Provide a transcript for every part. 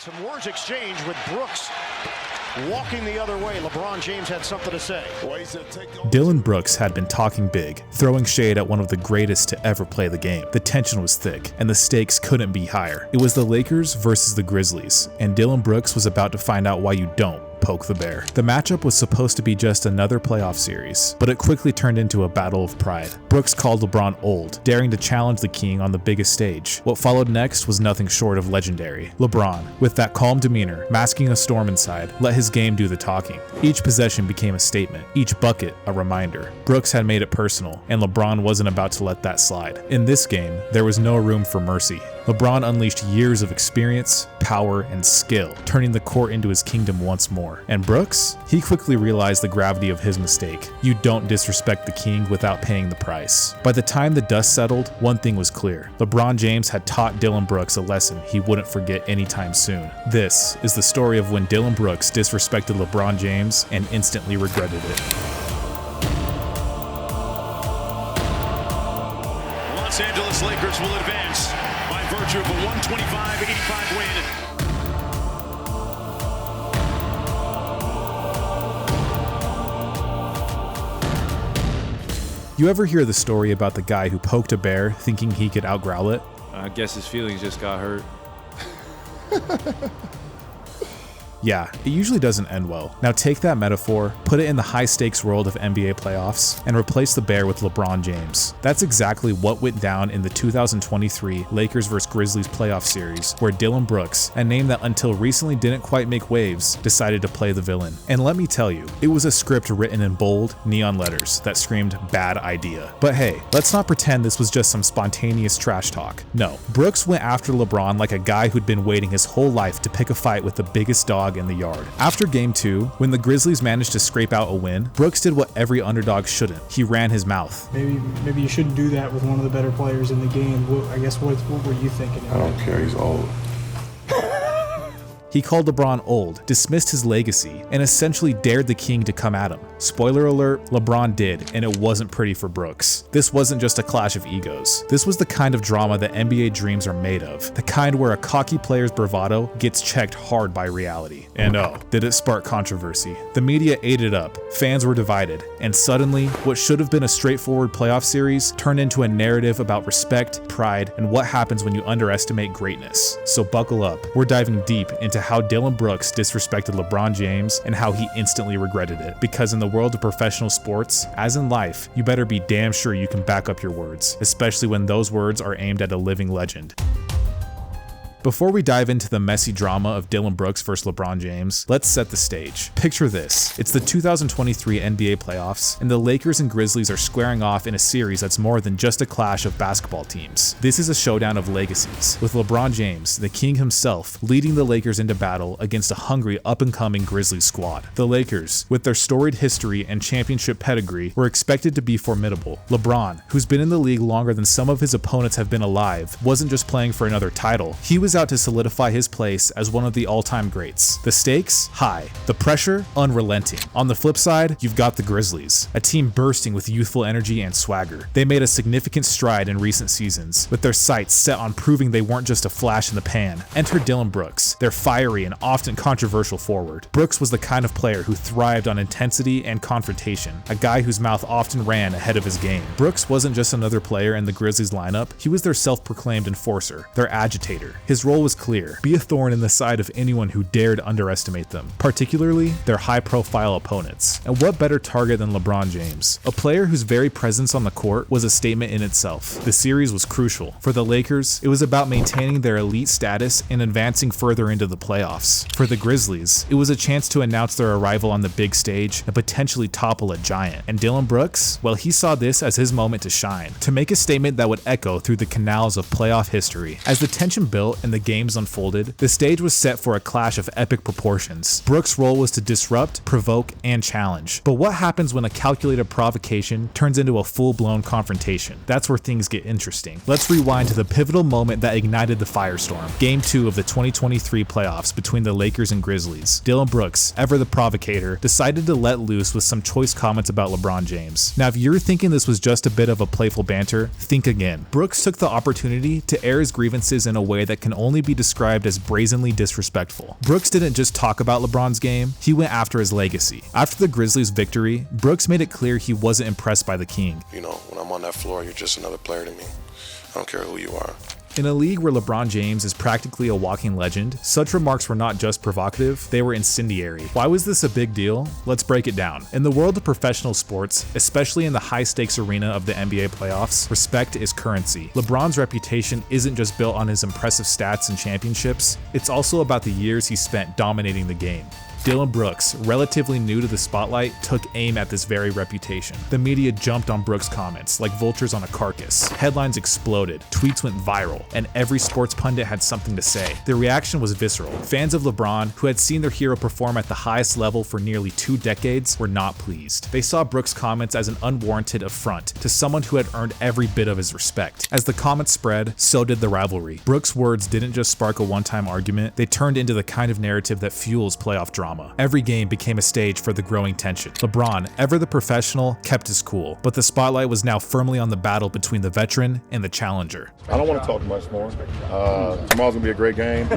Some words exchanged with Brooks walking the other way. LeBron James had something to say. Dillon Brooks had been talking big, throwing shade at one of the greatest to ever play the game. The tension was thick, and the stakes couldn't be higher. It was the Lakers versus the Grizzlies, and Dillon Brooks was about to find out why you don't poke the bear. The matchup was supposed to be just another playoff series, but it quickly turned into a battle of pride. Brooks called LeBron old, daring to challenge the king on the biggest stage. What followed next was nothing short of legendary. LeBron, with that calm demeanor, masking a storm inside, let his game do the talking. Each possession became a statement, each bucket a reminder. Brooks had made it personal, and LeBron wasn't about to let that slide. In this game, there was no room for mercy. LeBron unleashed years of experience, power, and skill, turning the court into his kingdom once more. And Brooks? He quickly realized the gravity of his mistake. You don't disrespect the king without paying the price. By the time the dust settled, one thing was clear. LeBron James had taught Dillon Brooks a lesson he wouldn't forget anytime soon. This is the story of when Dillon Brooks disrespected LeBron James and instantly regretted it. Los Angeles Lakers will advance by virtue of a 125-85 win. You ever hear the story about the guy who poked a bear thinking he could outgrowl it? I guess his feelings just got hurt. Yeah, it usually doesn't end well. Now take that metaphor, put it in the high-stakes world of NBA playoffs, and replace the bear with LeBron James. That's exactly what went down in the 2023 Lakers vs Grizzlies playoff series, where Dillon Brooks, a name that until recently didn't quite make waves, decided to play the villain. And let me tell you, it was a script written in bold, neon letters that screamed bad idea. But hey, let's not pretend this was just some spontaneous trash talk. No, Brooks went after LeBron like a guy who'd been waiting his whole life to pick a fight with the biggest dog in the yard. After game 2, when the Grizzlies managed to scrape out a win, Brooks did what every underdog shouldn't. He ran his mouth. Maybe you shouldn't do that with one of the better players in the game. I guess what were you thinking? I don't care, he's old. He called LeBron old, dismissed his legacy, and essentially dared the king to come at him. Spoiler alert, LeBron did, and it wasn't pretty for Brooks. This wasn't just a clash of egos. This was the kind of drama that NBA dreams are made of, the kind where a cocky player's bravado gets checked hard by reality. And oh, did it spark controversy. The media ate it up, fans were divided, and suddenly, what should have been a straightforward playoff series turned into a narrative about respect, pride, and what happens when you underestimate greatness. So buckle up, we're diving deep into how Dillon Brooks disrespected LeBron James and how he instantly regretted it. Because in the world of professional sports, as in life, you better be damn sure you can back up your words, especially when those words are aimed at a living legend. Before we dive into the messy drama of Dillon Brooks versus LeBron James, let's set the stage. Picture this. It's the 2023 NBA playoffs, and the Lakers and Grizzlies are squaring off in a series that's more than just a clash of basketball teams. This is a showdown of legacies, with LeBron James, the king himself, leading the Lakers into battle against a hungry up-and-coming Grizzlies squad. The Lakers, with their storied history and championship pedigree, were expected to be formidable. LeBron, who's been in the league longer than some of his opponents have been alive, wasn't just playing for another title. He was out to solidify his place as one of the all-time greats. The stakes? High. The pressure? Unrelenting. On the flip side, you've got the Grizzlies, a team bursting with youthful energy and swagger. They made a significant stride in recent seasons, with their sights set on proving they weren't just a flash in the pan. Enter Dillon Brooks, their fiery and often controversial forward. Brooks was the kind of player who thrived on intensity and confrontation, a guy whose mouth often ran ahead of his game. Brooks wasn't just another player in the Grizzlies lineup, he was their self-proclaimed enforcer, their agitator. His role was clear: be a thorn in the side of anyone who dared underestimate them, particularly their high-profile opponents. And what better target than LeBron James, a player whose very presence on the court was a statement in itself. The series was crucial. For the Lakers, it was about maintaining their elite status and advancing further into the playoffs. For the Grizzlies, it was a chance to announce their arrival on the big stage and potentially topple a giant. And Dillon Brooks, well, he saw this as his moment to shine, to make a statement that would echo through the canals of playoff history. As the tension built and the games unfolded, the stage was set for a clash of epic proportions. Brooks' role was to disrupt, provoke, and challenge. But what happens when a calculated provocation turns into a full-blown confrontation? That's where things get interesting. Let's rewind to the pivotal moment that ignited the firestorm. Game 2 of the 2023 playoffs between the Lakers and Grizzlies. Dillon Brooks, ever the provocator, decided to let loose with some choice comments about LeBron James. Now, if you're thinking this was just a bit of a playful banter, think again. Brooks took the opportunity to air his grievances in a way that can only be described as brazenly disrespectful. Brooks didn't just talk about LeBron's game, he went after his legacy. After the Grizzlies' victory, Brooks made it clear he wasn't impressed by the King. You know, when I'm on that floor, you're just another player to me. I don't care who you are. In a league where LeBron James is practically a walking legend, such remarks were not just provocative, they were incendiary. Why was this a big deal? Let's break it down. In the world of professional sports, especially in the high-stakes arena of the NBA playoffs, respect is currency. LeBron's reputation isn't just built on his impressive stats and championships, it's also about the years he spent dominating the game. Dillon Brooks, relatively new to the spotlight, took aim at this very reputation. The media jumped on Brooks' comments like vultures on a carcass. Headlines exploded, tweets went viral, and every sports pundit had something to say. The reaction was visceral. Fans of LeBron, who had seen their hero perform at the highest level for nearly 2 decades, were not pleased. They saw Brooks' comments as an unwarranted affront to someone who had earned every bit of his respect. As the comments spread, so did the rivalry. Brooks' words didn't just spark a one-time argument, they turned into the kind of narrative that fuels playoff drama. Every game became a stage for the growing tension. LeBron, ever the professional, kept his cool, but the spotlight was now firmly on the battle between the veteran and the challenger. I don't want to talk much more. Tomorrow's gonna be a great game.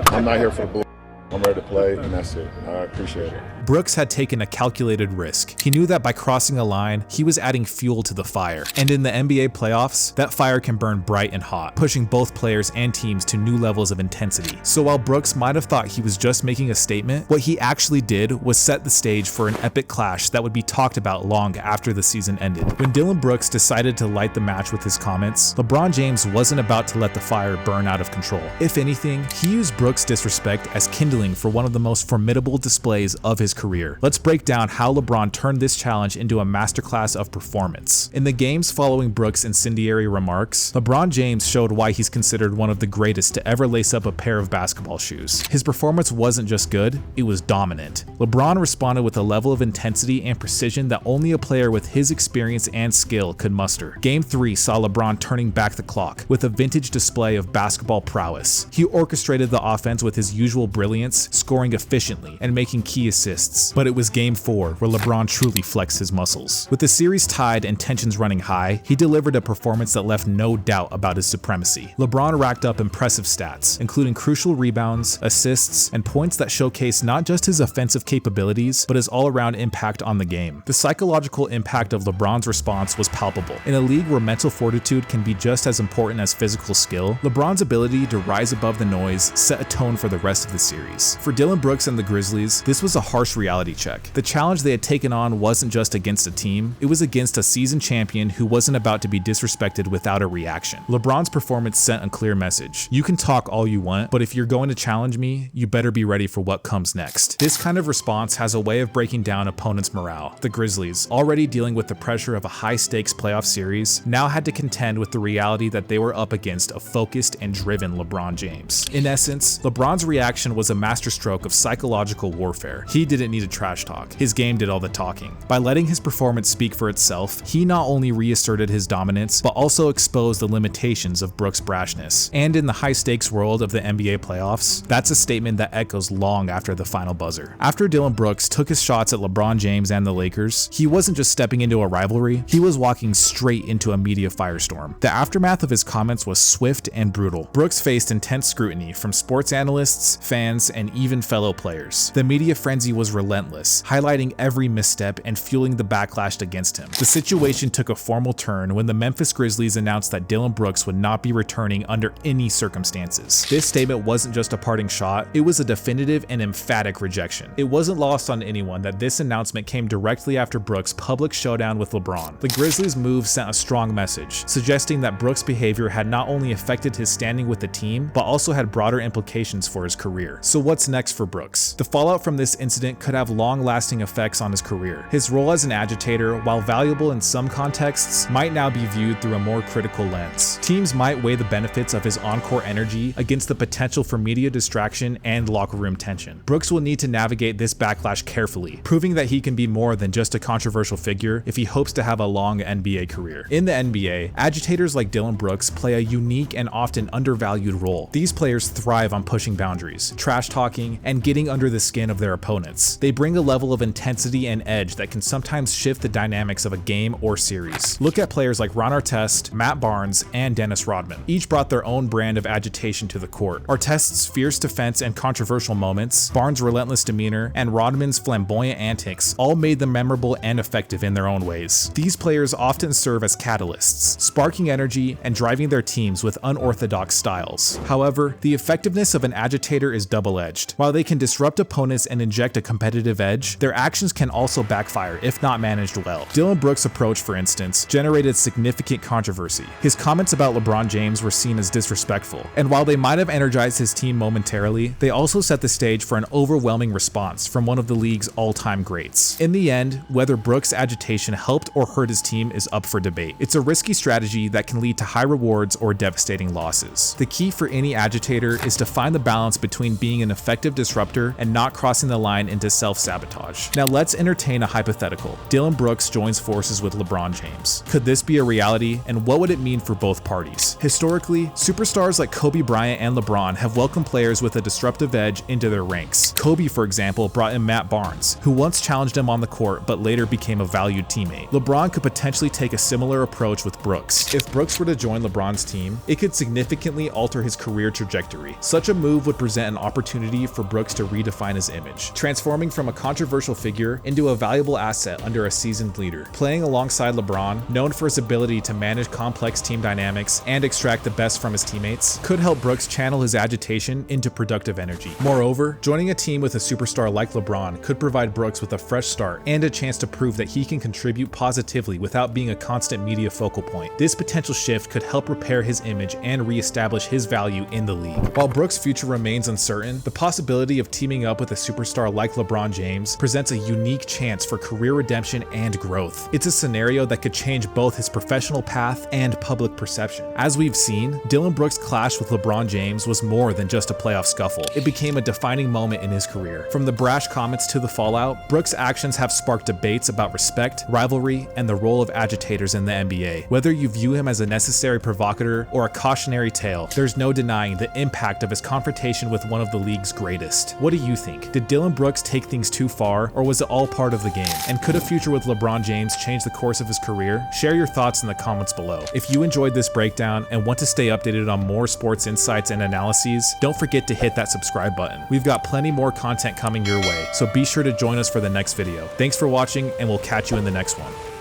I'm not here for the bull. I'm ready to play, and that's it. I appreciate it. Brooks had taken a calculated risk. He knew that by crossing a line, he was adding fuel to the fire. And in the NBA playoffs, that fire can burn bright and hot, pushing both players and teams to new levels of intensity. So while Brooks might have thought he was just making a statement, what he actually did was set the stage for an epic clash that would be talked about long after the season ended. When Dillon Brooks decided to light the match with his comments, LeBron James wasn't about to let the fire burn out of control. If anything, he used Brooks' disrespect as kindling for one of the most formidable displays of his career. Let's break down how LeBron turned this challenge into a masterclass of performance. In the games following Brooks' incendiary remarks, LeBron James showed why he's considered one of the greatest to ever lace up a pair of basketball shoes. His performance wasn't just good, it was dominant. LeBron responded with a level of intensity and precision that only a player with his experience and skill could muster. Game 3 saw LeBron turning back the clock with a vintage display of basketball prowess. He orchestrated the offense with his usual brilliance, scoring efficiently and making key assists. But it was Game 4 where LeBron truly flexed his muscles. With the series tied and tensions running high, he delivered a performance that left no doubt about his supremacy. LeBron racked up impressive stats, including crucial rebounds, assists, and points that showcase not just his offensive capabilities, but his all-around impact on the game. The psychological impact of LeBron's response was palpable. In a league where mental fortitude can be just as important as physical skill, LeBron's ability to rise above the noise set a tone for the rest of the series. For Dillon Brooks and the Grizzlies, this was a harsh reality check. The challenge they had taken on wasn't just against a team, it was against a seasoned champion who wasn't about to be disrespected without a reaction. LeBron's performance sent a clear message. You can talk all you want, but if you're going to challenge me, you better be ready for what comes next. This kind of response has a way of breaking down opponents' morale. The Grizzlies, already dealing with the pressure of a high-stakes playoff series, now had to contend with the reality that they were up against a focused and driven LeBron James. In essence, LeBron's reaction was a masterstroke of psychological warfare. He didn't need a trash talk. His game did all the talking. By letting his performance speak for itself, he not only reasserted his dominance, but also exposed the limitations of Brooks' brashness. And in the high-stakes world of the NBA playoffs, that's a statement that echoes long after the final buzzer. After Dillon Brooks took his shots at LeBron James and the Lakers, he wasn't just stepping into a rivalry, he was walking straight into a media firestorm. The aftermath of his comments was swift and brutal. Brooks faced intense scrutiny from sports analysts, fans, and even fellow players. The media frenzy was relentless, highlighting every misstep and fueling the backlash against him. The situation took a formal turn when the Memphis Grizzlies announced that Dillon Brooks would not be returning under any circumstances. This statement wasn't just a parting shot, it was a definitive and emphatic rejection. It wasn't lost on anyone that this announcement came directly after Brooks' public showdown with LeBron. The Grizzlies' move sent a strong message, suggesting that Brooks' behavior had not only affected his standing with the team, but also had broader implications for his career. So what's next for Brooks? The fallout from this incident could have long-lasting effects on his career. His role as an agitator, while valuable in some contexts, might now be viewed through a more critical lens. Teams might weigh the benefits of his on-court energy against the potential for media distraction and locker room tension. Brooks will need to navigate this backlash carefully, proving that he can be more than just a controversial figure if he hopes to have a long NBA career. In the NBA, agitators like Dillon Brooks play a unique and often undervalued role. These players thrive on pushing boundaries, trash talking, and getting under the skin of their opponents. They bring a level of intensity and edge that can sometimes shift the dynamics of a game or series. Look at players like Ron Artest, Matt Barnes, and Dennis Rodman. Each brought their own brand of agitation to the court. Artest's fierce defense and controversial moments, Barnes' relentless demeanor, and Rodman's flamboyant antics all made them memorable and effective in their own ways. These players often serve as catalysts, sparking energy and driving their teams with unorthodox styles. However, the effectiveness of an agitator is double-edged. While they can disrupt opponents and inject a competitive edge, their actions can also backfire if not managed well. Dillon Brooks' approach, for instance, generated significant controversy. His comments about LeBron James were seen as disrespectful, and while they might have energized his team momentarily, they also set the stage for an overwhelming response from one of the league's all-time greats. In the end, whether Brooks' agitation helped or hurt his team is up for debate. It's a risky strategy that can lead to high rewards or devastating losses. The key for any agitator is to find the balance between being an effective disruptor and not crossing the line into self-sabotage. Now let's entertain a hypothetical. Dillon Brooks joins forces with LeBron James. Could this be a reality, and what would it mean for both parties? Historically, superstars like Kobe Bryant and LeBron have welcomed players with a disruptive edge into their ranks. Kobe, for example, brought in Matt Barnes, who once challenged him on the court but later became a valued teammate. LeBron could potentially take a similar approach with Brooks. If Brooks were to join LeBron's team, it could significantly alter his career trajectory. Such a move would present an opportunity for Brooks to redefine his image, transforming from a controversial figure into a valuable asset under a seasoned leader. Playing alongside LeBron, known for his ability to manage complex team dynamics and extract the best from his teammates, could help Brooks channel his agitation into productive energy. Moreover, joining a team with a superstar like LeBron could provide Brooks with a fresh start and a chance to prove that he can contribute positively without being a constant media focal point. This potential shift could help repair his image and reestablish his value in the league. While Brooks' future remains uncertain, the possibility of teaming up with a superstar like LeBron James presents a unique chance for career redemption and growth. It's a scenario that could change both his professional path and public perception. As we've seen, Dillon Brooks' clash with LeBron James was more than just a playoff scuffle. It became a defining moment in his career. From the brash comments to the fallout, Brooks' actions have sparked debates about respect, rivalry, and the role of agitators in the NBA. Whether you view him as a necessary provocateur or a cautionary tale, there's no denying the impact of his confrontation with one of the league's greatest. What do you think? Did Dillon Brooks take things too far, or was it all part of the game? And could a future with LeBron James change the course of his career? Share your thoughts in the comments below. If you enjoyed this breakdown and want to stay updated on more sports insights and analyses, don't forget to hit that subscribe button. We've got plenty more content coming your way, so be sure to join us for the next video. Thanks for watching, and we'll catch you in the next one.